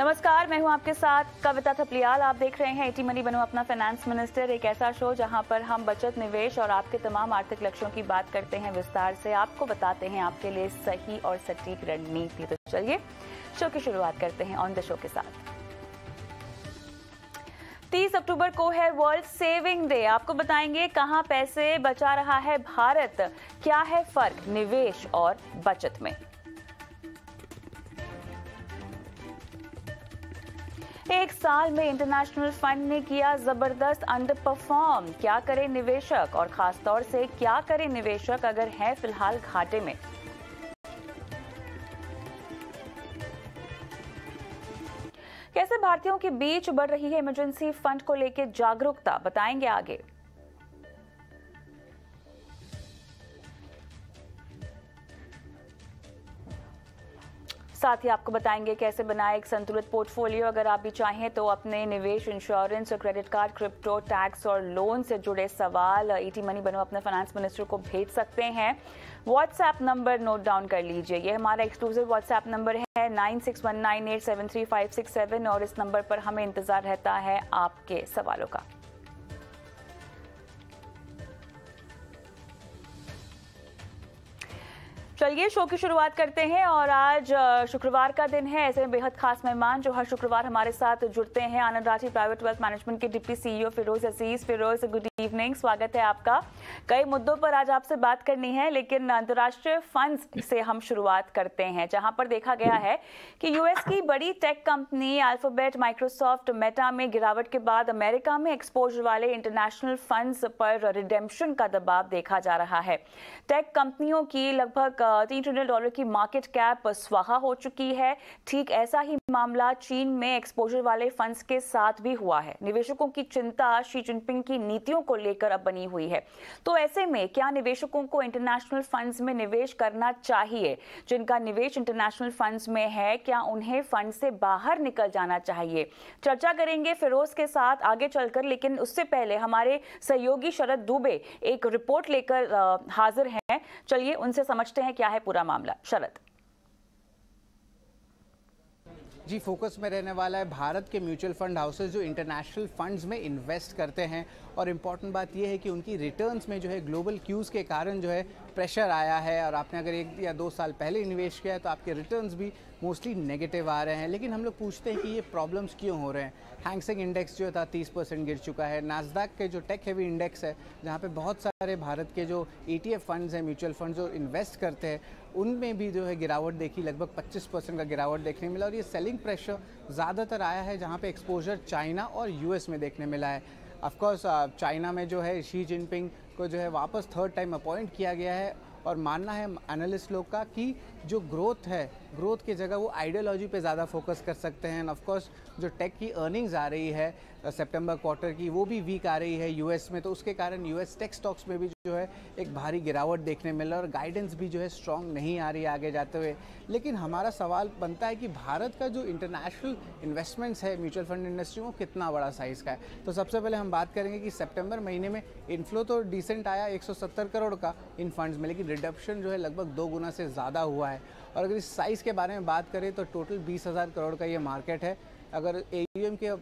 नमस्कार, मैं हूं आपके साथ कविता थपलियाल। आप देख रहे हैं एटी मनी बनो अपना फाइनेंस मिनिस्टर, एक ऐसा शो जहां पर हम बचत, निवेश और आपके तमाम आर्थिक लक्ष्यों की बात करते हैं विस्तार से, आपको बताते हैं आपके लिए सही और सटीक रणनीति। तो चलिए शो की शुरुआत करते हैं ऑन द शो के साथ। 30 अक्टूबर को है वर्ल्ड सेविंग डे। आपको बताएंगे कहां पैसे बचा रहा है भारत, क्या है फर्क निवेश और बचत में। एक साल में इंटरनेशनल फंड ने किया जबरदस्त अंडर परफॉर्म, क्या करे निवेशक और खासतौर से क्या करे निवेशक अगर है फिलहाल घाटे में। कैसे भारतीयों के बीच बढ़ रही है इमरजेंसी फंड को लेकर जागरूकता, बताएंगे आगे। साथ ही आपको बताएंगे कैसे बनाए एक संतुलित पोर्टफोलियो। अगर आप भी चाहें तो अपने निवेश, इंश्योरेंस और क्रेडिट कार्ड, क्रिप्टो, टैक्स और लोन से जुड़े सवाल एटी मनी बनो अपने फाइनेंस मिनिस्टर को भेज सकते हैं। व्हाट्सएप नंबर नोट डाउन कर लीजिए, ये हमारा एक्सक्लूसिव व्हाट्सएप नंबर है 9619873567 और इस नंबर पर हमें इंतजार रहता है आपके सवालों का। चलिए शो की शुरुआत करते हैं और आज शुक्रवार का दिन है, ऐसे में बेहद खास मेहमान जो हर शुक्रवार हमारे साथ जुड़ते हैं, आनंद राठी प्राइवेट वेल्थ मैनेजमेंट के डिप्टी सीईओ फिरोज अजीज। फिरोज, गुड इवनिंग, स्वागत है आपका। कई मुद्दों पर आज आपसे बात करनी है, लेकिन अंतर्राष्ट्रीय फंड्स से हम शुरुआत करते हैं, जहां पर देखा गया है कि यूएस की बड़ी tech company alphabet, Microsoft, Meta में गिरावट के बाद अमेरिका में एक्सपोजर वाले इंटरनेशनल फंड्स पर रिडेम्पशन का दबाव देखा जा रहा है। टेक कंपनियों की लगभग $3 ट्रिलियन की मार्केट कैप स्वाहा हो चुकी है। ठीक ऐसा ही मामला चीन में एक्सपोजर वाले फंड्स के साथ भी हुआ है। निवेशकों की चिंता शी जिनपिंग की नीतियों को लेकर अब बनी हुई है। तो ऐसे में क्या निवेशकों को इंटरनेशनल फंड्स में निवेश करना चाहिए? जिनका निवेश इंटरनेशनल फंड्स में है, क्या उन्हें फंड से बाहर निकल जाना चाहिए? चर्चा करेंगे फिरोज के साथ आगे चलकर, लेकिन उससे पहले हमारे सहयोगी शरद दुबे एक रिपोर्ट लेकर हाजिर हैं। चलिए उनसे समझते हैं क्या है पूरा मामला। शरद जी, फोकस में रहने वाला है भारत के म्यूचुअल फंड हाउसेज जो इंटरनेशनल फंड्स में इन्वेस्ट करते हैं, और इम्पॉर्टेंट बात यह है कि उनकी रिटर्न्स में जो है ग्लोबल क्यूज़ के कारण जो है प्रेशर आया है, और आपने अगर 1 या 2 साल पहले निवेश किया है तो आपके रिटर्न्स भी मोस्टली नेगेटिव आ रहे हैं। लेकिन हम लोग पूछते हैं कि ये प्रॉब्लम्स क्यों हो रहे हैं। हैंगसेंग इंडेक्स जो था 30% गिर चुका है। नास्डैक के जो टेक हेवी इंडेक्स है, जहाँ पे बहुत सारे भारत के जो ETF फंड्स हैं, म्यूचुअल फंड्स जो इन्वेस्ट करते हैं, उनमें भी जो है गिरावट देखी, लगभग 25% का गिरावट देखने मिला। और ये सेलिंग प्रेशर ज़्यादातर आया है जहाँ पे एक्सपोजर चाइना और US में देखने मिला है। ऑफकोर्स चाइना में जो है शी जिनपिंग को जो है वापस 3rd टाइम अपॉइंट किया गया है, और मानना है एनालिस्ट लोग का कि जो ग्रोथ है, ग्रोथ की जगह वो आइडियोलॉजी पे ज़्यादा फोकस कर सकते हैं। ऑफकोर्स जो टेक की अर्निंग्स आ रही है सितंबर क्वार्टर की, वो भी वीक आ रही है यूएस में, तो उसके कारण यूएस टेक स्टॉक्स में भी जो है एक भारी गिरावट देखने मिला, और गाइडेंस भी जो है स्ट्रॉन्ग नहीं आ रही है आगे जाते हुए। लेकिन हमारा सवाल बनता है कि भारत का जो इंटरनेशनल इन्वेस्टमेंट्स है म्यूचुअल फंड इंडस्ट्री में, कितना बड़ा साइज़ का है। तो सबसे पहले हम बात करेंगे कि सितंबर महीने में इनफ्लो तो डिसेंट आया 170 करोड़ का इन फंड्स में, लेकिन रिडक्शन जो है लगभग 2 गुना से ज़्यादा हुआ है। और अगर इस साइज़ के बारे में बात करें तो टोटल 20,000 करोड़ का ये मार्केट है। अगर AUM के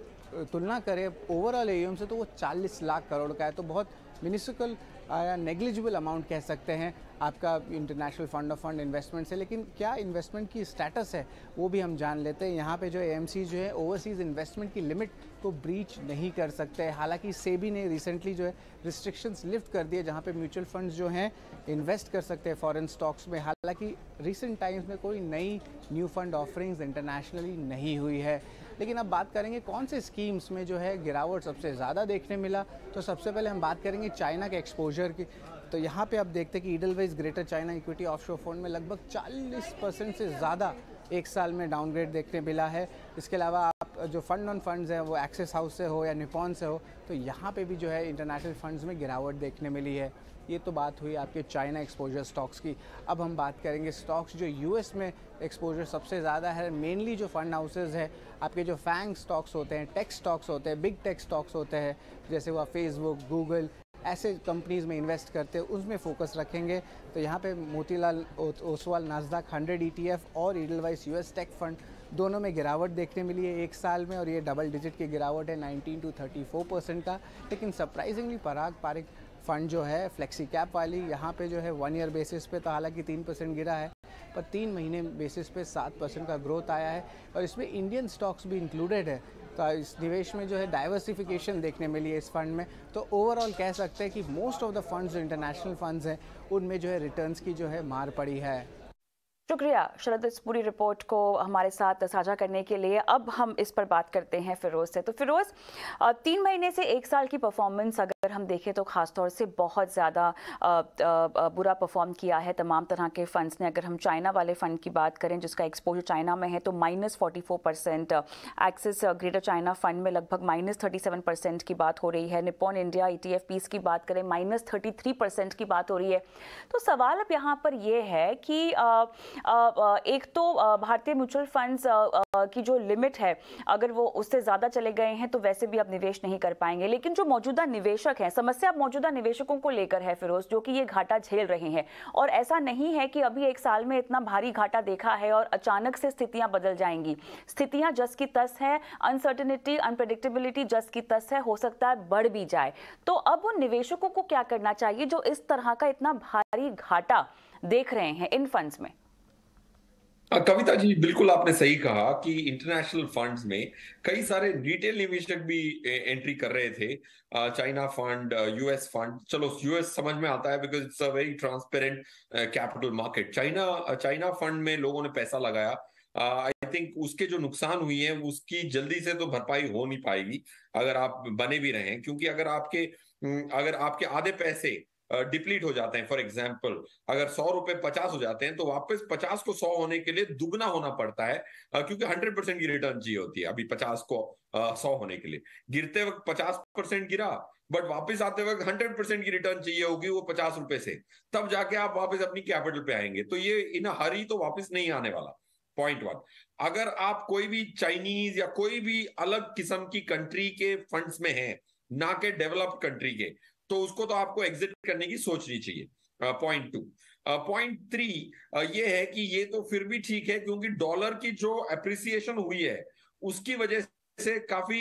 तुलना करें ओवरऑल AUM से तो वो 40 लाख करोड़ का है, तो बहुत मिनिस्कल या नेग्लिजिबल अमाउंट कह सकते हैं आपका international fund of fund investment से। लेकिन क्या इन्वेस्टमेंट की स्टेटस है वो भी हम जान लेते हैं। यहाँ पे जो AMC जो है ओवरसीज़ इन्वेस्टमेंट की लिमिट को ब्रीच नहीं कर सकते। हालांकि सेबी ने रिसेंटली जो है रिस्ट्रिक्शंस लिफ्ट कर दिए, जहाँ पे म्यूचुअल फंड्स जो हैं इन्वेस्ट कर सकते हैं फॉरेन स्टॉक्स में। हालांकि रिसेंट टाइम्स में कोई नई न्यू फंड ऑफरिंग्स इंटरनेशनली नहीं हुई है। लेकिन अब बात करेंगे कौन से स्कीम्स में जो है गिरावट सबसे ज़्यादा देखने मिला। तो सबसे पहले हम बात करेंगे चाइना के एक्सपोजर की। तो यहाँ पे आप देखते हैं कि Edelweiss greater China equity offshore fund में लगभग 40% से ज़्यादा एक साल में डाउनग्रेड देखने मिला है। इसके अलावा आप जो फंड ऑन फंड्स हैं वो एक्सिस हाउस से हो या निपॉन से हो, तो यहाँ पे भी जो है इंटरनेशनल फंड्स में गिरावट देखने मिली है। ये तो बात हुई आपके चाइना एक्सपोजर स्टॉक्स की। अब हम बात करेंगे स्टॉक्स जो यूएस में एक्सपोजर सबसे ज़्यादा है। मेनली जो फंड हाउसेज है आपके जो फैंग स्टॉक्स होते हैं, टेक स्टॉक्स होते हैं, बिग टेक स्टॉक्स होते हैं, जैसे वो फेसबुक, गूगल, ऐसे कंपनीज़ में इन्वेस्ट करते हैं, उसमें फोकस रखेंगे। तो यहाँ पे मोतीलाल ओसवाल नास्डैक 100 ETF और ईडलवाइस US टेक फंड दोनों में गिरावट देखने मिली है एक साल में, और ये डबल डिजिट की गिरावट है 19 to 34% का। लेकिन सरप्राइजिंगली पराग पारिक फंड जो है फ्लेक्सी कैप वाली, यहाँ पे जो है 1 ईयर बेसिस पे तो हालांकि 3% गिरा है, पर 3 महीने बेसिस पे 7% का ग्रोथ आया है, और इसमें इंडियन स्टॉक्स भी इंक्लूडेड है। तो इस निवेश में जो है डाइवर्सिफिकेशन देखने मिली है इस फंड में। तो ओवरऑल कह सकते हैं कि मोस्ट ऑफ द फंड्स जो इंटरनेशनल फंड्स हैं उनमें जो है रिटर्न्स की जो है मार पड़ी है। शुक्रिया शरद इस पूरी रिपोर्ट को हमारे साथ साझा करने के लिए। अब हम इस पर बात करते हैं फिरोज से। तो फिरोज, 3 महीने से 1 साल की परफॉर्मेंस अगर हम देखें तो खासतौर से बहुत ज़्यादा बुरा परफॉर्म किया है तमाम तरह के फंड्स ने। अगर हम चाइना वाले फंड की बात करें जिसका एक्सपोजर चाइना में है तो -44%, एक्सिस ग्रेटर चाइना फंड में लगभग -37% की बात हो रही है। निप्पॉन इंडिया ETF पीस की बात करें -33% की बात हो रही है। तो सवाल अब यहाँ पर यह है कि एक तो भारतीय म्यूचुअल फंड्स की जो लिमिट है अगर वो उससे ज़्यादा चले गए हैं तो वैसे भी अब निवेश नहीं कर पाएंगे। लेकिन जो मौजूदा निवेशक हैं, समस्या अब मौजूदा निवेशकों को लेकर है फिरोज, जो कि ये घाटा झेल रहे हैं। और ऐसा नहीं है कि अभी 1 साल में इतना भारी घाटा देखा है और अचानक से स्थितियां बदल जाएंगी। स्थितियां जस की तस है, अनसर्टेनिटी अनप्रेडिक्टेबिलिटी जस की तस है, हो सकता है बढ़ भी जाए। तो अब उन निवेशकों को क्या करना चाहिए जो इस तरह का इतना भारी घाटा देख रहे हैं इन फंड्स में? कविता जी, बिल्कुल आपने सही कहा कि इंटरनेशनल फंड्स में कई सारे रिटेल निवेशक भी एंट्री कर रहे थे। चाइना फंड, यूएस फंड, चलो यूएस समझ में आता है because it's a very transparent capital market. China fund में लोगों ने पैसा लगाया। आई थिंक उसके जो नुकसान हुई है उसकी जल्दी से तो भरपाई हो नहीं पाएगी अगर आप बने भी रहे, क्योंकि अगर आपके आधे पैसे डिप्लीट हो जाते हैं, फॉर एग्जाम्पल अगर 100 रुपए 50 हो जाते हैं तो वापस 50 को 100 होने के लिए दुगना होना पड़ता है, क्योंकि 100% की रिटर्न चाहिए होती है। अभी 50 को 100 होने के लिए गिरते वक्त 50% गिरा, बट वापस आते वक्त 100% की रिटर्न चाहिए होगी वो 50 रुपए से, तब जाके आप वापस अपनी कैपिटल पे आएंगे। तो ये इन हरी तो वापस नहीं आने वाला। पॉइंट 1, अगर आप कोई भी चाइनीज या कोई भी अलग किस्म की कंट्री के फंड्स में हैं, ना के डेवलप्ड कंट्री के, तो उसको तो आपको एग्जिट करने की सोचनी चाहिए। पॉइंट 2। पॉइंट 3 ये है कि ये तो फिर भी ठीक है क्योंकि डॉलर की जो अप्रिसिएशन हुई है उसकी वजह से काफी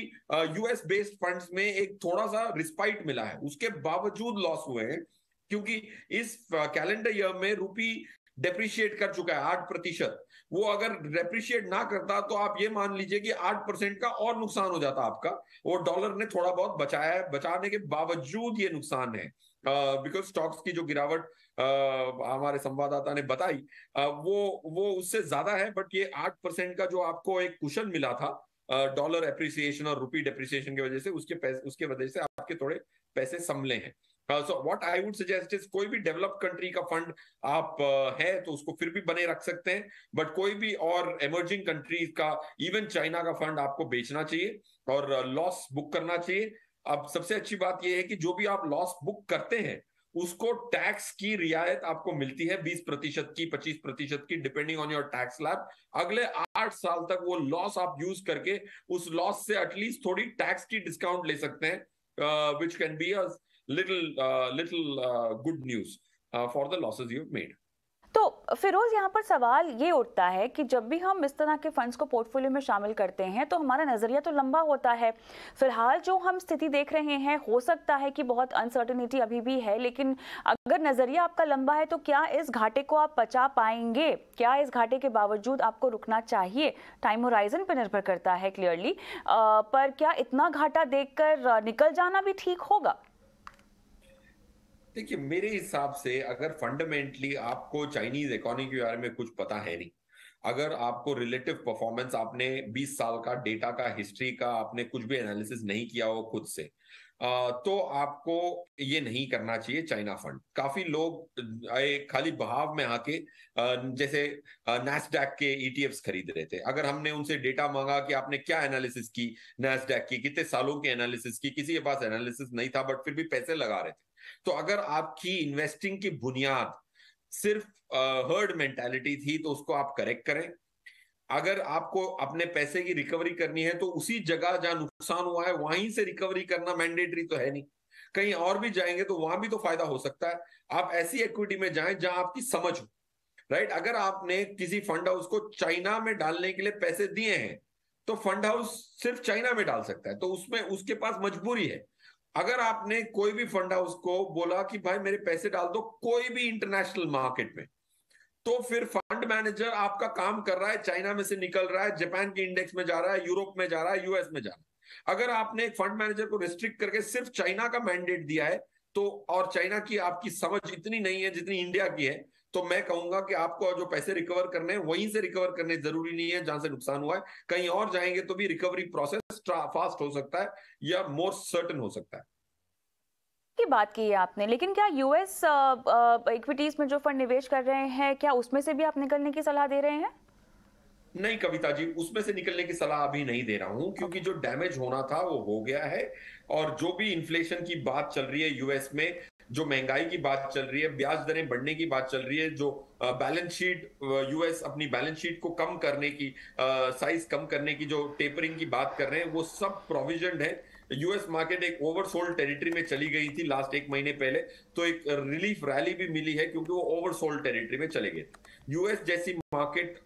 यूएस बेस्ड फंड्स में एक थोड़ा सा रिस्पाइट मिला है। उसके बावजूद लॉस हुए हैं क्योंकि इस कैलेंडर ईयर में रुपी डेप्रिशिएट कर चुका है 8%। वो अगर डेप्रिशिएट ना करता तो आप ये मान लीजिए कि 8% का और नुकसान हो जाता आपका। वो डॉलर ने थोड़ा बहुत बचाया है, बचाने के बावजूद ये नुकसान है बिकॉज स्टॉक्स की जो गिरावट हमारे संवाददाता ने बताई वो उससे ज्यादा है। बट ये 8% का जो आपको एक कुशन मिला था डॉलर एप्रिसिएशन और रुपी डेप्रिसिएशन की वजह से, उसके वजह से आपके थोड़े पैसे संभले हैं। So what I would suggest is कोई भी डेवलप्ड कंट्री का फंड आप है तो उसको फिर भी बने रख सकते हैं, बट कोई भी और इमर्जिंग कंट्रीज का, इवन चाइना का फंड आपको बेचना चाहिए और लॉस बुक करना चाहिए। अब सबसे अच्छी बात यह है कि जो भी आप लॉस बुक करते हैं उसको टैक्स की रियायत आपको मिलती है 20% की, 25% की, depending on your tax slab. अगले 8 साल तक वो लॉस आप यूज करके उस लॉस से एटलीस्ट थोड़ी टैक्स की डिस्काउंट ले सकते हैं, which can be a little good news for the losses you've made. तो फिरोज, यहाँ पर सवाल ये उठता है कि जब भी हम इस तरह के फंड्स को पोर्टफोलियो में शामिल करते हैं तो हमारा नजरिया तो लंबा होता है। फिलहाल जो हम स्थिति देख रहे हैं, हो सकता है कि बहुत अनसर्टेनिटी अभी भी है, लेकिन अगर नजरिया आपका लंबा है तो क्या इस घाटे को आप बचा पाएंगे? क्या इस घाटे के बावजूद आपको रुकना चाहिए? टाइम होराइजन पर निर्भर करता है क्लियरली, पर क्या इतना घाटा देखकर निकल जाना भी ठीक होगा? देखिए, मेरे हिसाब से अगर फंडामेंटली आपको चाइनीज इकोनॉमी के बारे में कुछ पता है नहीं, अगर आपको रिलेटिव परफॉर्मेंस, आपने 20 साल का डेटा का, हिस्ट्री का आपने कुछ भी एनालिसिस नहीं किया हो खुद से, तो आपको ये नहीं करना चाहिए चाइना फंड। काफी लोग खाली बहाव में आके जैसे नैस्डैक के ETFs खरीद रहे थे। अगर हमने उनसे डेटा मांगा कि आपने क्या एनालिसिस की नैस्डैक की, कितने सालों की एनालिसिस की, किसी के पास एनालिसिस नहीं था बट फिर भी पैसे लगा रहे थे। तो अगर आपकी इन्वेस्टिंग की बुनियाद सिर्फ हर्ड मेंटालिटी थी तो उसको आप करेक्ट करें। अगर आपको अपने पैसे की रिकवरी करनी है तो उसी जगह जहां नुकसान हुआ है वहीं से रिकवरी करना मैंडेटरी तो है नहीं, कहीं और भी जाएंगे तो वहां भी तो फायदा हो सकता है। आप ऐसी इक्विटी में जाएं जहां आपकी समझ हो। राइट? अगर आपने किसी फंड हाउस को चाइना में डालने के लिए पैसे दिए हैं तो फंड हाउस सिर्फ चाइना में डाल सकता है, तो उसमें उसके पास मजबूरी है। अगर आपने कोई भी फंड हाउस को बोला कि भाई मेरे पैसे डाल दो कोई भी इंटरनेशनल मार्केट में, तो फिर फंड मैनेजर आपका काम कर रहा है, चाइना में से निकल रहा है, जापान के इंडेक्स में जा रहा है, यूरोप में जा रहा है, यूएस में जा रहा है। अगर आपने एक फंड मैनेजर को रिस्ट्रिक्ट करके सिर्फ चाइना का मैंडेट दिया है, तो और चाइना की आपकी समझ इतनी नहीं है जितनी इंडिया की है, तो मैं कहूंगा कि आपको जो पैसे रिकवर करने हैं वहीं से रिकवर करने जरूरी नहीं है जहां से नुकसान हुआ है। कहीं और जाएंगे तो भी रिकवरी प्रोसेस फास्ट हो सकता है या मोर सर्टन हो सकता है। की बात की है आपने, लेकिन क्या यूएस इक्विटीज में जो फंड निवेश कर रहे हैं, क्या उसमें से भी आप निकलने की सलाह दे रहे हैं? नहीं कविता जी, उसमें से निकलने की सलाह अभी नहीं दे रहा हूं, क्योंकि जो डैमेज होना था वो हो गया है। और जो भी इन्फ्लेशन की बात चल रही है यूएस में, जो महंगाई की बात चल रही है, ब्याज दरें बढ़ने की बात चल रही है, जो बैलेंस शीट यूएस अपनी बैलेंस शीट को कम करने की, साइज कम करने की जो टेपरिंग की बात कर रहे हैं, वो सब प्रोविजन है। यूएस मार्केट एक ओवरसोल्ड टेरिटरी में चली गई थी लास्ट एक महीने पहले, तो एक रिलीफ रैली भी मिली है क्योंकि वो ओवरसोल्ड टेरिटरी में चले गए थे। यूएस जैसी मार्केट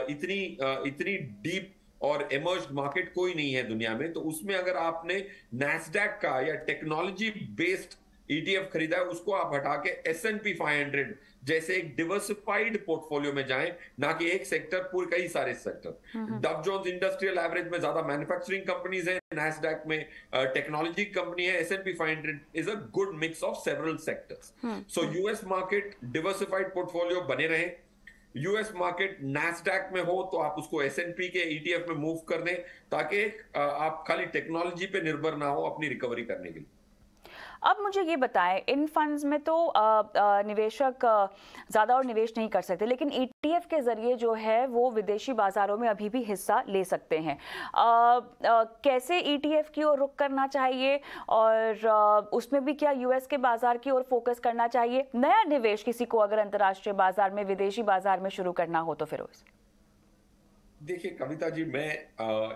इतनी डीप और एमर्ज्ड मार्केट कोई नहीं है दुनिया में, तो उसमें अगर आपने नैस्डैक का या टेक्नोलॉजी बेस्ड ईटीएफ खरीदा है, उसको आप हटा के S&P 500 जैसे एक डिवर्सिफाइड पोर्टफोलियो में जाएं, ना कि एक सेक्टर, पूरे कई सारे sector. Dow Jones industrial average में ज्यादा मैन्युफैक्चरिंग कंपनीज है, नैस्डैक में टेक्नोलॉजी कंपनी है, S&P 500 is a good mix of several sectors. So US market diversified portfolio बने रहे। यूएस मार्केट नैस्डैक में हो तो आप उसको S&P के ईटीएफ में मूव कर दें, ताकि आप खाली टेक्नोलॉजी पे निर्भर ना हो अपनी रिकवरी करने के लिए। अब मुझे ये बताएं, इन फंड्स में तो निवेशक ज़्यादा और निवेश नहीं कर सकते, लेकिन ईटीएफ के ज़रिए जो है वो विदेशी बाज़ारों में अभी भी हिस्सा ले सकते हैं। कैसे ईटीएफ की ओर रुख करना चाहिए, और उसमें भी क्या यूएस के बाज़ार की ओर फोकस करना चाहिए? नया निवेश किसी को अगर अंतर्राष्ट्रीय बाज़ार में, विदेशी बाज़ार में शुरू करना हो तो फिरोज? देखिए कविता जी, मैं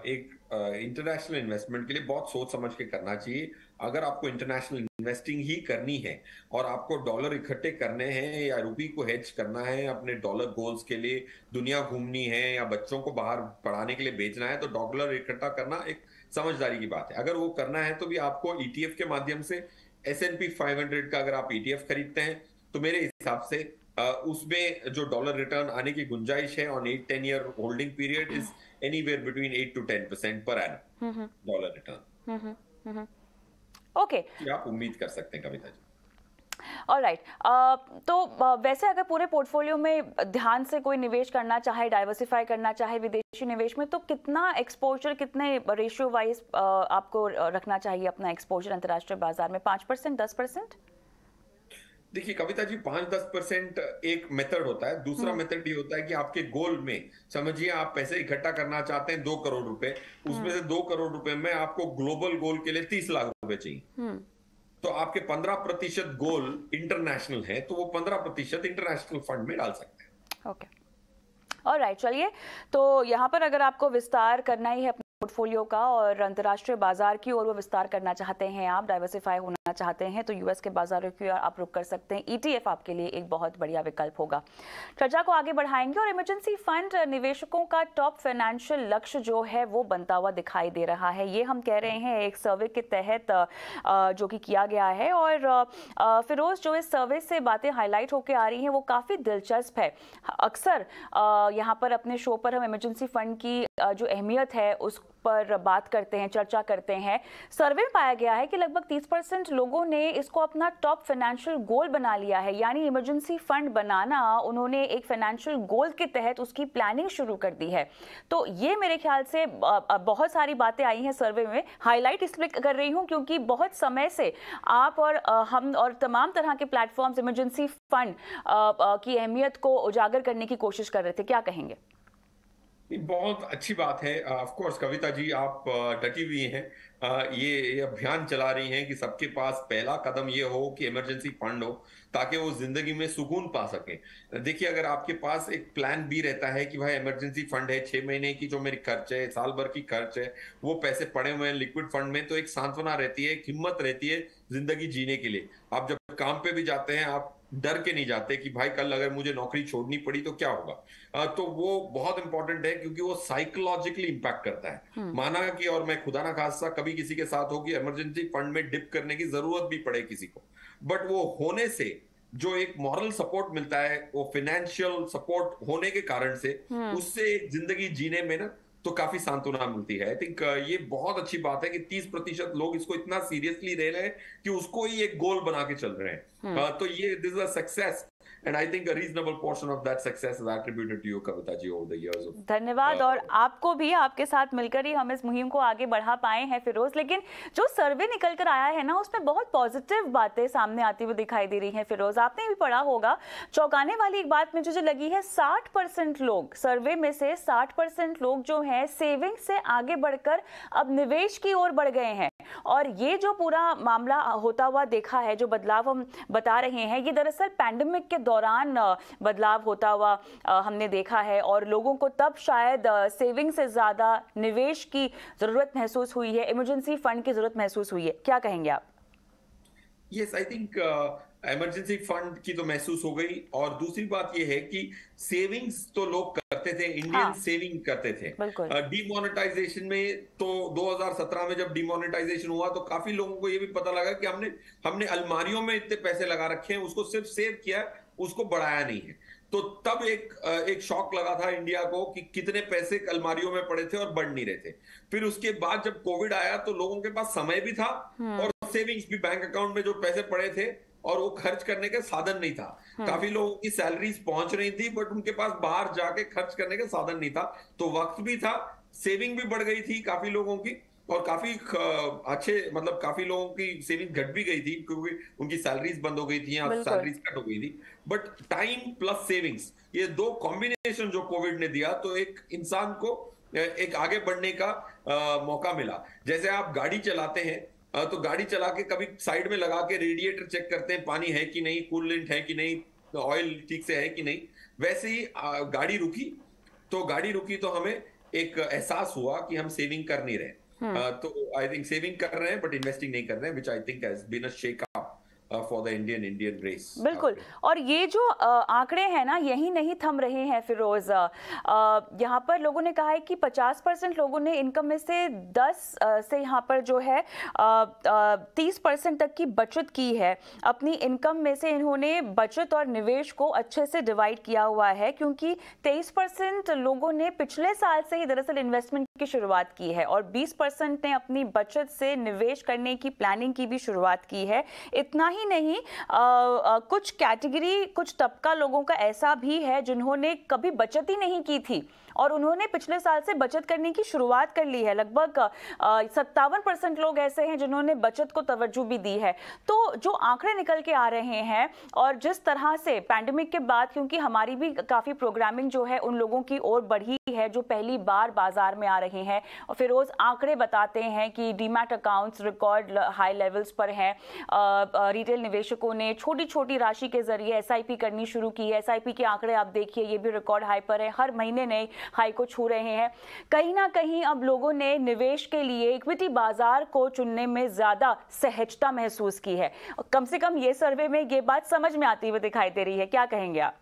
एक इंटरनेशनल इन्वेस्टमेंट के लिए बहुत सोच समझ के करना चाहिए। अगर आपको इंटरनेशनल इन्वेस्टिंग ही करनी है और आपको डॉलर इकट्ठे करने हैं या रुपये को हेज करना है, अपने डॉलर गोल्स के लिए दुनिया घूमनी है या बच्चों को बाहर पढ़ाने के लिए भेजना है, तो डॉलर इकट्ठा करना एक समझदारी की बात है। अगर वो करना है तो भी आपको ईटीएफ के माध्यम से S&P 500 का अगर आप ईटीएफ खरीदते हैं तो मेरे हिसाब से उसमें जो डॉलर रिटर्न आने की गुंजाइश है on 8-10 year holding period is anywhere between 8 to 10% per annum dollar return. Okay, आप उम्मीद कर सकते हैं कविता जी। ऑलराइट, तो वैसे अगर पूरे पोर्टफोलियो में ध्यान से कोई निवेश करना चाहे, डाइवर्सिफाई करना चाहे विदेशी निवेश में, तो कितना एक्सपोजर, कितने रेशियो वाइज आपको रखना चाहिए अपना एक्सपोजर अंतर्राष्ट्रीय बाजार में? 5%, 10%? देखिए कविता जी, 5-10% एक मेथड होता है। दूसरा मेथड ये होता है कि आपके गोल में, समझिए आप पैसे इकट्ठा करना चाहते हैं 2 करोड़ रुपए, उसमें से 2 करोड़ रुपए में आपको ग्लोबल गोल के लिए 30 लाख रुपए चाहिए, तो आपके 15% गोल इंटरनेशनल है, तो वो 15% इंटरनेशनल फंड में डाल सकते हैं। ओके, ऑलराइट, चलिए, तो यहाँ पर अगर आपको विस्तार करना ही है पोर्टफोलियो का और अंतर्राष्ट्रीय बाजार की ओर वो विस्तार करना चाहते हैं, आप डाइवर्सिफाई होना चाहते हैं, तो यूएस के बाजारों की ओर आप रुख कर सकते हैं। ईटीएफ आपके लिए एक बहुत बढ़िया विकल्प होगा। चर्चा को आगे बढ़ाएंगे और इमरजेंसी फंड निवेशकों का टॉप फाइनेंशियल लक्ष्य जो है वो बनता हुआ दिखाई दे रहा है। ये हम कह रहे हैं एक सर्वे के तहत जो कि किया गया है, और फिरोज, जो इस सर्वे से बातें हाईलाइट होकर आ रही हैं वो काफ़ी दिलचस्प है। अक्सर यहाँ पर अपने शो पर हम इमरजेंसी फंड की जो अहमियत है उस पर बात करते हैं, चर्चा करते हैं। सर्वे में पाया गया है कि लगभग 30% लोगों ने इसको अपना टॉप फाइनेंशियल गोल बना लिया है, यानी इमरजेंसी फंड बनाना उन्होंने एक फाइनेंशियल गोल के तहत उसकी प्लानिंग शुरू कर दी है। तो ये मेरे ख्याल से बहुत सारी बातें आई हैं सर्वे में, हाईलाइट इसलिए कर रही हूं क्योंकि बहुत समय से आप और हम और तमाम तरह के प्लेटफॉर्म्स इमरजेंसी फंड की अहमियत को उजागर करने की कोशिश कर रहे थे। क्या कहेंगे? बहुत अच्छी बात है। ऑफ कोर्स कविता जी, आप डटी हुई हैं, ये अभियान चला रही हैं कि सबके पास पहला कदम ये हो कि इमरजेंसी फंड हो, ताकि वो जिंदगी में सुकून पा सके। देखिए, अगर आपके पास एक प्लान भी रहता है कि भाई इमरजेंसी फंड है, 6 महीने की जो मेरी खर्च है, साल भर की खर्च है, वो पैसे पड़े हुए हैं लिक्विड फंड में, तो एक सांत्वना रहती है, एक हिम्मत रहती है जिंदगी जीने के लिए। आप जब काम पे भी जाते हैं, आप डर के नहीं जाते कि भाई कल अगर मुझे नौकरी छोड़नी पड़ी तो क्या होगा। तो वो बहुत इंपॉर्टेंट है क्योंकि वो साइकोलॉजिकली इंपैक्ट करता है। माना कि और मैं खुदा ना खास्ता कभी किसी के साथ हो कि इमरजेंसी फंड में डिप करने की जरूरत भी पड़े किसी को, बट वो होने से जो एक मॉरल सपोर्ट मिलता है, वो फाइनेंशियल सपोर्ट होने के कारण से उससे एक जिंदगी जीने में ना तो काफी सांत्वना मिलती है। आई थिंक ये बहुत अच्छी बात है कि 30% लोग इसको इतना सीरियसली ले रहे हैं कि उसको ही एक गोल बना के चल रहे हैं। तो ये this is a success and I think a reasonable portion of that success is attributed to you, Kavita ji, over the years of धन्यवाद। और आपको भी, आपके साथ मिलकर ही हम इस मुहिम को आगे बढ़ा पाए हैं फिरोज। लेकिन जो सर्वे निकल कर आया है ना, उसमें बहुत पॉजिटिव बातें सामने आती हुई दिखाई दे रही हैं फिरोज। आपने भी पढ़ा होगा, चौंकाने वाली एक बात मुझे जो लगी है, 60% लोग, सर्वे में से 60% लोग जो हैं सेविंग से आगे बढ़कर अब निवेश की ओर बढ़ गए हैं। और ये जो पूरा मामला होता हुआ देखा है, जो बदलाव हम बता रहे हैं, ये दरअसल पैंडेमिक के दौरान बदलाव होता हुआ हमने देखा है। और लोगों को तब शायद सेविंग से ज्यादा निवेश की जरूरत महसूस हुई है, इमरजेंसी फंड की जरूरत महसूस हुई है। क्या कहेंगे आप? Yes, I think emergency fund की तो महसूस हो गई। और दूसरी बात यह है कि सेविंग्स तो लोग करते थे, इंडियन सेविंग करते थे। डीमोनेटाइजेशन में तो 2017 में जब डीमोनेटाइजेशन हुआ तो काफी लोगों को यह भी पता लगा कि हमने अलमारियों में इतने पैसे लगा रखे हैं, उसको सिर्फ सेव किया, उसको बढ़ाया नहीं है। तो तब एक शॉक लगा था इंडिया को कि कितने पैसे अलमारियों में पड़े थे और बढ़ नहीं रहे थे। फिर उसके बाद जब कोविड आया तो लोगों के पास समय भी था और सेविंग्स भी, बैंक अकाउंट में जो पैसे पड़े थे और वो खर्च करने का साधन नहीं था। काफी लोगों की सैलरीज पहुंच रही थी बट उनके पास बाहर जाके खर्च करने का साधन नहीं था। तो वक्त भी था, सेविंग भी बढ़ गई थी काफी लोगों की, और काफी अच्छे, मतलब काफी लोगों की सेविंग घट भी गई थी क्योंकि उनकी सैलरीज बंद हो गई थी या सैलरीज कट हो गई थी। बट टाइम प्लस सेविंग्स, ये दो कॉम्बिनेशन जो कोविड ने दिया, तो एक इंसान को एक आगे बढ़ने का मौका मिला। जैसे आप गाड़ी चलाते हैं तो गाड़ी चला के कभी साइड में लगा के रेडिएटर चेक करते हैं पानी है कि नहीं, कूलेंट है कि नहीं, ऑयल ठीक से है कि नहीं। वैसे ही गाड़ी रुकी तो हमें एक एहसास हुआ कि हम सेविंग कर नहीं रहे। तो आई थिंक सेविंग कर रहे हैं बट इन्वेस्टिंग नहीं कर रहे हैं, which I think has been a shake up for the Indian race. बिल्कुल। और ये जो आंकड़े हैं ना, यही नहीं थम रहे हैं फिरोज। यहाँ पर लोगों ने कहा है कि 50% लोगों ने इनकम में से 10 से यहाँ पर जो है 30% तक की बचत की है। अपनी इनकम में से इन्होंने बचत और निवेश को अच्छे से डिवाइड किया हुआ है, क्योंकि 23% लोगों ने पिछले साल से ही दरअसल इन्वेस्टमेंट की शुरुआत की है और 20% ने अपनी बचत से निवेश करने की प्लानिंग की भी शुरुआत की है। इतना ही नहीं, कुछ कैटेगरी, कुछ तबका लोगों का ऐसा भी है जिन्होंने कभी बचत ही नहीं की थी और उन्होंने पिछले साल से बचत करने की शुरुआत कर ली है। लगभग 57% लोग ऐसे हैं जिन्होंने बचत को तवज्जो भी दी है। तो जो आंकड़े निकल के आ रहे हैं और जिस तरह से पैंडेमिक के बाद, क्योंकि हमारी भी काफ़ी प्रोग्रामिंग जो है उन लोगों की ओर बढ़ी है जो पहली बार बाजार में आ रहे हैं, और फिरोज आंकड़े बताते हैं कि demat accounts record high levels पर हैं। रिटेल निवेशकों ने छोटी छोटी राशि के जरिए SIP करनी शुरू की है। SIP के आंकड़े आप देखिए, ये भी रिकॉर्ड हाई पर है, हर महीने नए हाई को छू रहे हैं। कहीं ना कहीं अब लोगों ने निवेश के लिए इक्विटी बाजार को चुनने में ज्यादा सहजता महसूस की है। कम से कम ये सर्वे में ये बात समझ में आती हुई दिखाई दे रही है। क्या कहेंगे आप?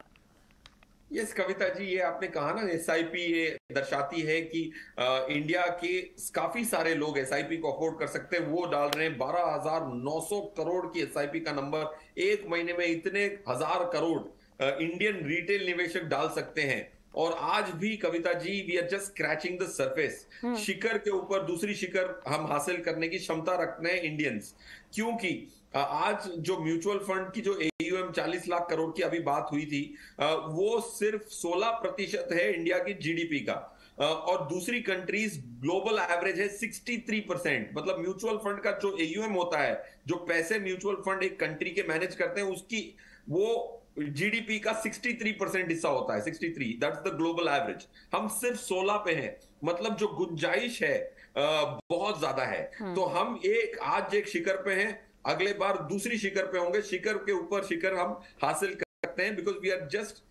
यस कविता जी, ये आपने कहा ना, SIP ये दर्शाती है कि इंडिया के काफी सारे लोग SIP को अफोर्ड कर सकते हैं। वो डाल रहे हैं 12,900 करोड़ की SIP का नंबर। एक महीने में इतने 1,000 करोड़ इंडियन रिटेल निवेशक डाल सकते हैं। और आज भी Kavita ji, we are just scratching the surface. शिखर के ऊपर दूसरी शिखर हम हासिल करने की क्षमता रखते हैं इंडियंस, क्योंकि आज जो म्यूचुअल फंड की जो AUM 40 लाख करोड़ की अभी बात हुई थी, वो सिर्फ 16% है इंडिया की GDP का। और दूसरी कंट्रीज ग्लोबल एवरेज है 63%। मतलब म्यूचुअल फंड का जो AUM होता है, जो पैसे म्यूचुअल फंड एक कंट्री के मैनेज करते हैं, उसकी वो GDP का 63% हिस्सा होता है। 63, दैट्स द ग्लोबल एवरेज। हम सिर्फ 16 पे हैं। मतलब जो गुंजाइश है बहुत ज्यादा है। तो हम आज एक शिखर पे हैं, अगले बार दूसरी शिखर पे होंगे, शिखर के ऊपर शिखर हम हासिल कर सकते हैं, because we are just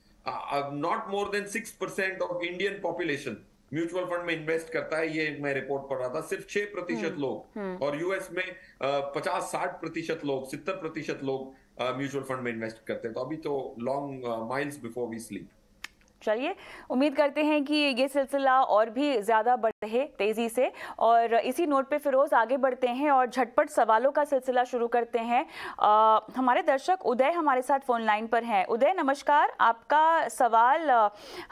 not more than 6% of Indian population mutual fund में इन्वेस्ट करता है। ये मैं रिपोर्ट पढ़ रहा था, सिर्फ 6% लोग, और US में 50-60% लोग, 70% लोग म्यूचुअल फंड में इन्वेस्ट करते हैं। तो अभी तो long miles before we sleep. चलिए, उम्मीद करते हैं कि ये सिलसिला और भी ज़्यादा बढ़े तेज़ी से। और इसी नोट पे फिरोज़ आगे बढ़ते हैं और झटपट सवालों का सिलसिला शुरू करते हैं। हमारे दर्शक उदय हमारे साथ फ़ोन लाइन पर हैं। उदय नमस्कार, आपका सवाल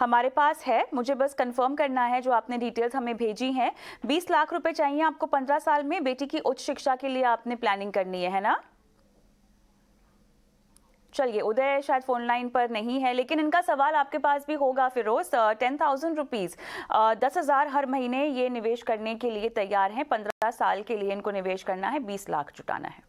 हमारे पास है, मुझे बस कंफर्म करना है जो आपने डिटेल्स हमें भेजी हैं। 20 लाख रुपए चाहिए आपको 15 साल में, बेटी की उच्च शिक्षा के लिए आपने प्लानिंग करनी है ना? चलिए, उदय शायद फोन लाइन पर नहीं है, लेकिन इनका सवाल आपके पास भी होगा फिरोज। 10,000 रुपीज़ 10,000 हर महीने ये निवेश करने के लिए तैयार हैं। 15 साल के लिए इनको निवेश करना है, 20 लाख जुटाना है।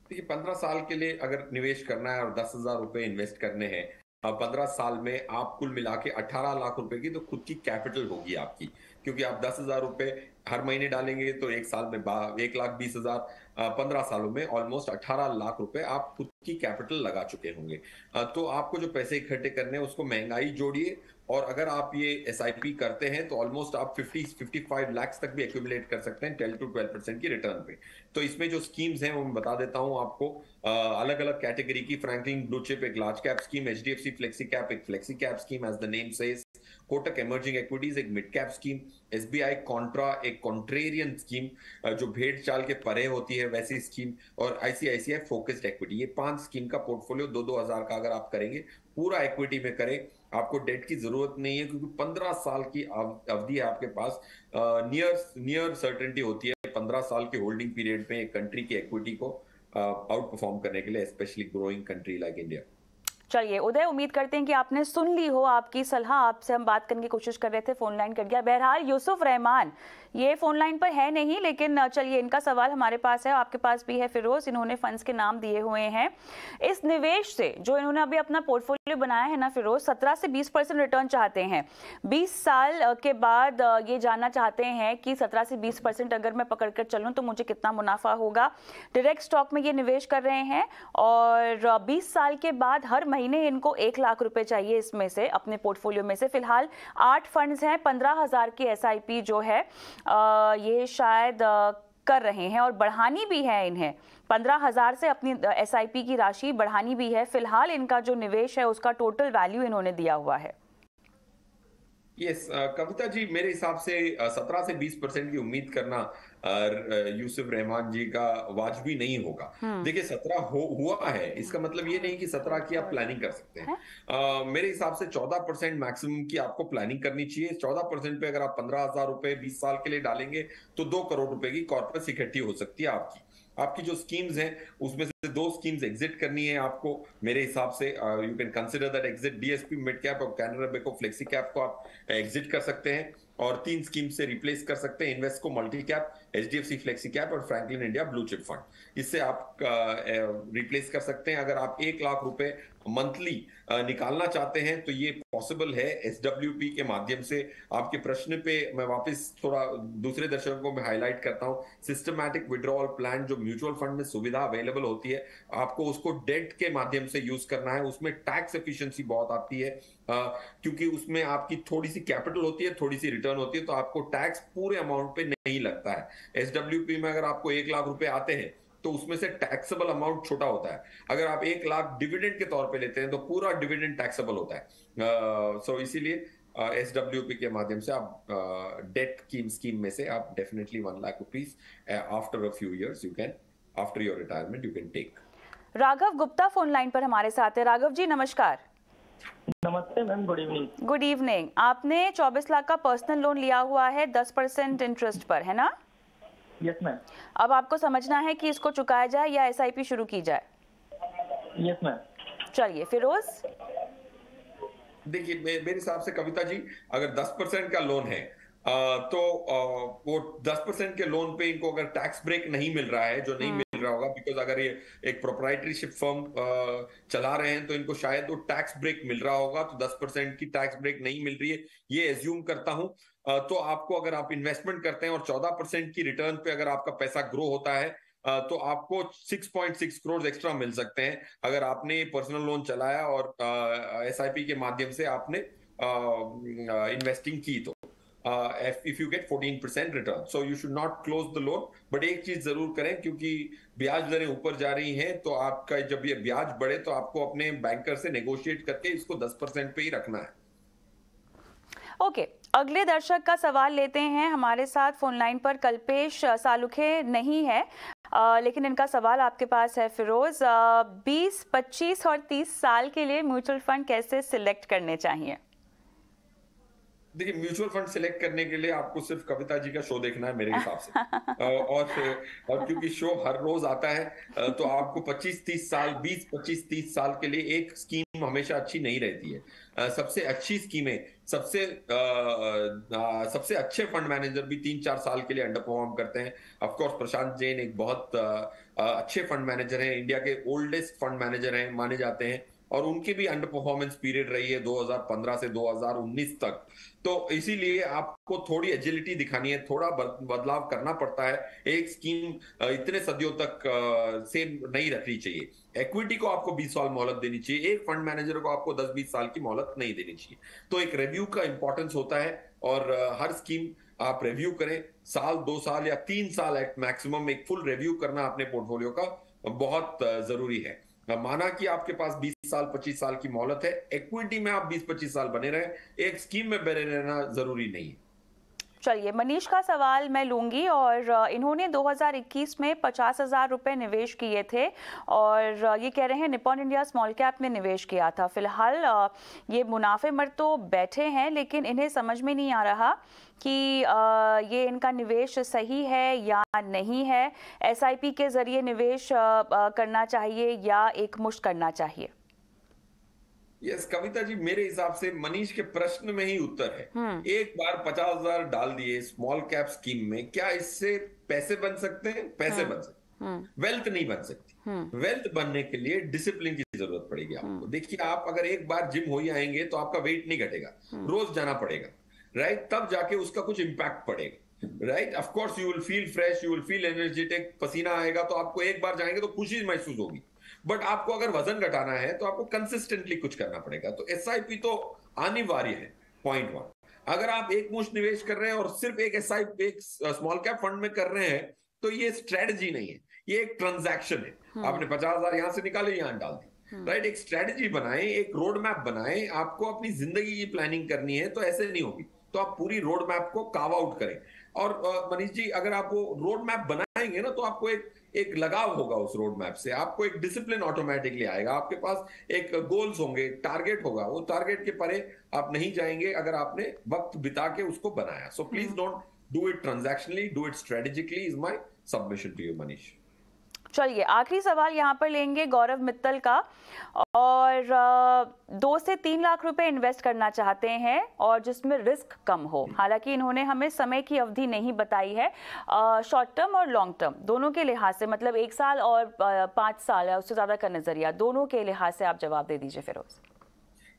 देखिए, 15 साल के लिए अगर निवेश करना है और 10,000 रुपए इन्वेस्ट करने हैं, 15 साल में आप कुल मिला के 18 लाख रुपए की तो खुद की कैपिटल होगी आपकी, क्योंकि आप 10,000 रुपए हर महीने डालेंगे तो एक साल में 1,20,000, 15 सालों में ऑलमोस्ट 18 लाख रुपए आप खुद की कैपिटल लगा चुके होंगे। तो आपको जो पैसे इकट्ठे करने हैं उसको महंगाई जोड़िए, और अगर आप ये SIP करते हैं तो ऑलमोस्ट आप 55 लाख तक भी एक्यूमुलेट कर सकते हैं 10 to 12% की रिटर्न पे। तो इसमें जो स्कीम्स हैं वो मैं बता देता हूं आपको, अलग अलग कैटेगरी की। फ्रैंकलिन ब्लू चिप एक large cap scheme, HDFC flexi cap एक flexi cap scheme as the name says, Kotak emerging equities एक mid cap scheme, SBI contra एक कॉन्ट्रेरियन स्कीम जो भेड़ चाल के परे होती है वैसी स्कीम, और ICICI फोकस्ड इक्विटी। ये 5 स्कीम का पोर्टफोलियो 2-2 हजार का अगर आप करेंगे, पूरा इक्विटी में करें, आपको डेट की जरूरत नहीं है, क्योंकि 15 साल की अवधि है आपके पास। नियर सर्टेनिटी होती है 15 साल के होल्डिंग पीरियड में एक कंट्री की इक्विटी को आउट परफॉर्म करने के लिए, specially growing country like India. चलिए उदय, उम्मीद करते हैं कि आपने सुन ली हो आपकी सलाह। आपसे हम बात करने की कोशिश कर रहे थे, फोन लाइन कर गया। बहरहाल यूसुफ रहमान ये फोन लाइन पर है नहीं, लेकिन चलिए इनका सवाल हमारे पास है, आपके पास भी है फिरोज। इन्होंने फंड्स के नाम दिए हुए हैं। इस निवेश से जो इन्होंने अभी अपना पोर्टफोलियो बनाया है ना फिरोज, 17 से 20% रिटर्न चाहते हैं 20 साल के बाद। ये जानना चाहते हैं कि 17 से 20% अगर मैं पकड़ कर चलूँ तो मुझे कितना मुनाफा होगा। डायरेक्ट स्टॉक में ये निवेश कर रहे हैं और 20 साल के बाद हर महीने इनको 1 लाख रुपए चाहिए इसमें से, अपने पोर्टफोलियो में से। फिलहाल 8 फंड्स हैं, 15,000 की SIP जो है ये शायद कर रहे हैं, और बढ़ानी भी है इन्हें। 15,000 से अपनी SIP की राशि बढ़ानी भी है। फिलहाल इनका जो निवेश है उसका टोटल वैल्यू इन्होंने दिया हुआ है। यस कविता जी, मेरे हिसाब से 17 से 20% की उम्मीद करना यूसुफ रहमान जी का वाजबी नहीं होगा। देखिए 17 हुआ है, इसका मतलब ये नहीं कि 17 की आप प्लानिंग कर सकते हैं। मेरे हिसाब से 14% मैक्सिमम की आपको प्लानिंग करनी चाहिए। 14% पे अगर आप 15,000 रुपए 20 साल के लिए डालेंगे तो 2 करोड़ रुपए की कॉर्पस इकट्ठी हो सकती है आपकी जो स्कीम्स हैं उसमें से 2 स्कीम्स एग्जिट करनी है आपको। मेरे हिसाब से you can consider that exit. DSP mid cap और कैनरा बैंक फ्लेक्सी कैप को आप एग्जिट कर सकते हैं, और 3 स्कीम से रिप्लेस कर सकते हैं। Invesco multi cap, HDFC flexi cap और Franklin India blue chip fund. इससे आप रिप्लेस कर सकते हैं। अगर आप 1 लाख रुपए मंथली निकालना चाहते हैं तो ये पॉसिबल है SWP के माध्यम से। आपके प्रश्न पे मैं वापस थोड़ा दूसरे दर्शकों को मैं हाईलाइट करता हूं। सिस्टमैटिक विड्रॉल प्लान जो म्यूचुअल फंड में सुविधा अवेलेबल होती है, आपको उसको डेट के माध्यम से यूज करना है। उसमें टैक्स एफिशिएंसी बहुत आती है, क्योंकि उसमें आपकी थोड़ी सी कैपिटल होती है, थोड़ी सी रिटर्न होती है, तो आपको टैक्स पूरे अमाउंट पे नहीं लगता है। SWP में अगर आपको 1 लाख रुपए आते हैं तो उसमें से टैक्सेबल अमाउंट छोटा होता है। अगर आप 1 लाख डिविडेंड के तौर पे लेते हैं तो पूरा डिविडेंड टैक्सेबल होता है। सो इसीलिए SWP के माध्यम से आप डेट की स्कीम में से आप definitely 1 lakh rupees after a few years you can, after your retirement you can take. Raghav Gupta phone line पर हमारे साथ है। राघव जी नमस्कार। नमस्ते ma'am, good evening. Good evening. आपने 24 लाख का पर्सनल लोन लिया हुआ है 10% इंटरेस्ट पर, है ना? Yes ma'am. अब आपको समझना है कि इसको चुकाया जाए या SIP शुरू की जाए। Yes ma'am. चलिए फिरोज। देखिए मेरे हिसाब से कविता जी, अगर 10% का लोन है तो वो 10% के लोन पे इनको अगर टैक्स ब्रेक नहीं मिल रहा है, जो नहीं मिल रहा होगा, बिकॉज अगर ये एक प्रोप्राइटरशिप फर्म चला रहे हैं तो इनको शायद वो टैक्स ब्रेक मिल रहा होगा, तो 10% की टैक्स ब्रेक नहीं मिल रही है ये एज्यूम करता हूं। तो आपको अगर आप इन्वेस्टमेंट करते हैं और 14% की रिटर्न पे अगर आपका पैसा ग्रो होता है तो आपको 6.6 करोड़ एक्स्ट्रा मिल सकते हैं, अगर आपने पर्सनल लोन चलाया और SIP के माध्यम से आपने इन्वेस्टिंग की if you get 14% return. So you should not close the loan. But एक चीज जरूर करें, क्योंकि ब्याज दरें ऊपर जा रही हैं, तो आपका जब ये ब्याज बढ़े तो आपको अपने बैंकर से नेगोशिएट करके इसको 10% पे ही रखना है। ओके, अगले दर्शक का सवाल लेते हैं। हमारे साथ फोन लाइन पर कल्पेश सालुखे नहीं है, लेकिन इनका सवाल आपके पास है फिरोज। 20, 25 और 30 साल के लिए म्यूचुअल फंड कैसे सिलेक्ट करने चाहिए? देखिए, म्यूचुअल फंड सिलेक्ट करने के लिए आपको सिर्फ कविता जी का शो देखना है मेरे हिसाब से। और क्योंकि शो हर रोज आता है, तो आपको 25-30 साल, 20-25-30 साल के लिए एक स्कीम हमेशा अच्छी नहीं रहती है। सबसे अच्छी स्कीमें, सबसे अच्छे फंड मैनेजर भी 3-4 साल के लिए अंडर परफॉर्म करते हैं। ऑफ कोर्स प्रशांत जैन एक बहुत अच्छे फंड मैनेजर हैं, इंडिया के ओल्डेस्ट फंड मैनेजर हैं माने जाते हैं, और उनकी भी अंडर परफॉर्मेंस पीरियड रही है 2015 से 2019 तक। तो इसीलिए आपको थोड़ी एजिलिटी दिखानी है, थोड़ा बदलाव करना पड़ता है। एक स्कीम इतने सदियों तक सेम नहीं रखनी चाहिए। इक्विटी को आपको 20 साल मोहलत देनी चाहिए, एक फंड मैनेजर को आपको 10-20 साल की मोहलत नहीं देनी चाहिए। तो एक रिव्यू का इंपॉर्टेंस होता है, और हर स्कीम आप रिव्यू करें, साल, 2 साल या 3 साल एट मैक्सिमम एक फुल रिव्यू करना अपने पोर्टफोलियो का बहुत जरूरी है। माना कि आपके पास 20 साल 25 साल की मोहलत है, इक्विटी में आप 20-25 साल बने रहे, एक स्कीम में बने रहना जरूरी नहीं है। चलिए, मनीष का सवाल मैं लूंगी। और इन्होंने 2021 में 50,000 रुपए निवेश किए थे, और ये कह रहे हैं निपॉन इंडिया स्मॉल कैप में निवेश किया था। फिलहाल ये मुनाफे मर तो बैठे हैं, लेकिन इन्हें समझ में नहीं आ रहा कि ये इनका निवेश सही है या नहीं है। SIP के जरिए निवेश करना चाहिए या एक मुश्त करना चाहिए? यस कविता जी, मेरे हिसाब से मनीष के प्रश्न में ही उत्तर है। एक बार 50,000 डाल दिए स्मॉल कैप स्कीम में, क्या इससे पैसे बन सकते हैं? पैसे बन सकते हैं, वेल्थ नहीं बन सकती। वेल्थ बनने के लिए डिसिप्लिन की जरूरत पड़ेगी आपको। देखिए, आप अगर एक बार जिम हो ही आएंगे तो आपका वेट नहीं घटेगा, रोज जाना पड़ेगा, राइट? तब जाके उसका कुछ इंपैक्ट पड़ेगा, right? Of course you will feel fresh, you will feel energetic, पसीना आएगा तो आपको एक बार जाएंगे तो खुशी महसूस होगी। बट आपको अगर वजन घटाना है तो आपको कंसिस्टेंटली कुछ करना पड़ेगा। तो SIP तो अनिवार्य है, पॉइंट 1। अगर आप एक मुश्त निवेश कर रहे हैं और सिर्फ एक SIP, एक स्मॉल कैप फंड में कर रहे हैं, तो ये स्ट्रेटजी नहीं है, ये एक ट्रांजैक्शन है। आपने 50,000 यहां से निकाले, यहां डाल दी, राइट? एक स्ट्रेटजी बनाएं, एक रोड मैप बनाएं। आपको अपनी जिंदगी की प्लानिंग करनी है तो ऐसे नहीं होगी, तो आप पूरी रोड मैप को कार्व आउट करें। और मनीष जी, अगर आप वो रोड मैप बनाएंगे ना, तो आपको एक लगाव होगा उस रोड मैप से, आपको एक डिसिप्लिन ऑटोमेटिकली आएगा, आपके पास एक गोल्स होंगे, टारगेट होगा। वो टारगेट के परे आप नहीं जाएंगे अगर आपने वक्त बिता के उसको बनाया। So please don't do it transactionally, do it strategically is my submission to you Manish. चलिए, आखिरी सवाल यहाँ पर लेंगे गौरव मित्तल का, और 2 से 3 लाख रुपए इन्वेस्ट करना चाहते हैं और जिसमें रिस्क कम हो। हालांकि इन्होंने हमें समय की अवधि नहीं बताई है, शॉर्ट टर्म और लॉन्ग टर्म दोनों के लिहाज से, मतलब 1 साल और 5 साल या उससे ज्यादा का नजरिया, दोनों के लिहाज से आप जवाब दे दीजिए Firoz.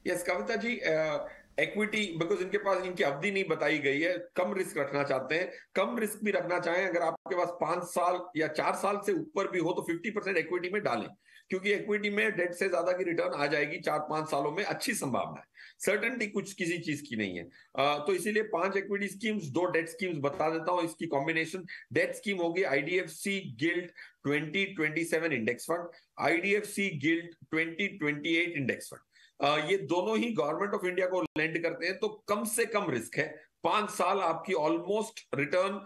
Yes Kavita ji, equity, because इनके पास इनकी अवधि नहीं बताई गई है, कम रिस्क रखना चाहते हैं। कम रिस्क भी रखना चाहें, अगर आपके पास 5 साल या 4 साल से ऊपर भी हो तो 50% इक्विटी में डालें, क्योंकि इक्विटी में डेट से ज्यादा की रिटर्न आ जाएगी 4-5 सालों में, अच्छी संभावना है। सर्टेनिटी कुछ किसी चीज की नहीं है। तो इसीलिए 5 इक्विटी स्कीम्स, 2 डेट स्कीम्स बता देता हूं। इसकी कॉम्बिनेशन डेट स्कीम होगी IDFC guild 2027 index fund, IDFC guild 2028 index fund. ये दोनों ही गवर्नमेंट ऑफ इंडिया को लेंड करते हैं, तो कम से कम रिस्क है। 5 साल आपकी ऑलमोस्ट रिटर्न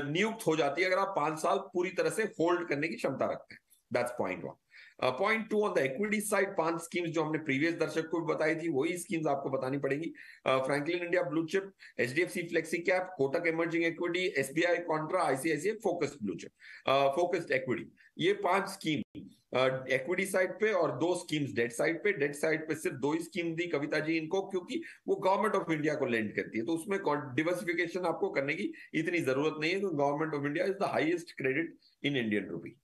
नियुक्त हो जाती है अगर आप 5 साल पूरी तरह से होल्ड करने की क्षमता रखते हैं। That's point 1। Point 2, on the equity side 5 schemes जो हमने प्रीवियस दर्शक को भी बताई थी, वही स्कीम्स आपको बतानी पड़ेगी। Franklin India blue chip, HDFC flexi cap, Kotak emerging equity, SBI Contra, ICICI focused blue chip, focused equity. ये 5 स्कीम इक्विटी साइड पे और 2 स्कीम्स डेट साइड पे। डेट साइड पे सिर्फ 2 ही स्कीम दी कविता जी इनको, क्योंकि वो गवर्नमेंट ऑफ इंडिया को लेंड करती है, तो उसमें डिवर्सिफिकेशन आपको करने की इतनी जरूरत नहीं है, क्योंकि government of India is the highest credit in Indian rupee.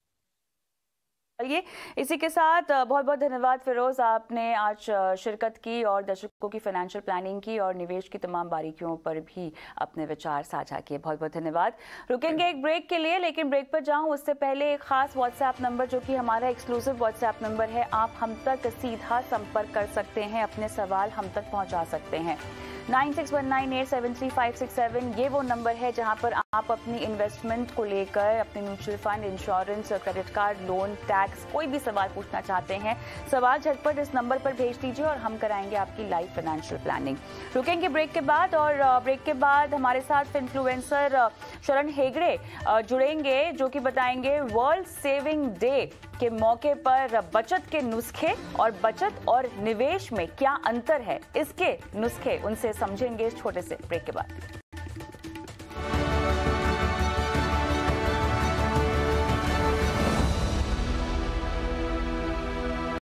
चलिए, इसी के साथ बहुत बहुत धन्यवाद फिरोज, आपने आज शिरकत की और दर्शकों की फाइनेंशियल प्लानिंग की और निवेश की तमाम बारीकियों पर भी अपने विचार साझा किए। बहुत बहुत धन्यवाद। रुकेंगे एक ब्रेक के लिए, लेकिन ब्रेक पर जाऊं उससे पहले एक खास व्हाट्सएप नंबर जो कि हमारा एक्सक्लूसिव व्हाट्सएप नंबर है, आप हम तक सीधा संपर्क कर सकते हैं, अपने सवाल हम तक पहुंचा सकते हैं। 9619873567 ये वो नंबर है जहां पर आप अपनी इन्वेस्टमेंट को लेकर, अपने mutual fund, insurance, credit card, loan, tax, कोई भी सवाल पूछना चाहते हैं, सवाल झटपट इस नंबर पर भेज दीजिए और हम कराएंगे आपकी लाइव फाइनेंशियल प्लानिंग। रुकेंगे ब्रेक के बाद और ब्रेक के बाद हमारे साथ इन्फ्लुएंसर शरण हेगड़े जुड़ेंगे जो कि बताएंगे वर्ल्ड सेविंग डे के मौके पर बचत के नुस्खे और बचत और निवेश में क्या अंतर है, इसके नुस्खे उनसे समझेंगे इस छोटे से ब्रेक के बाद।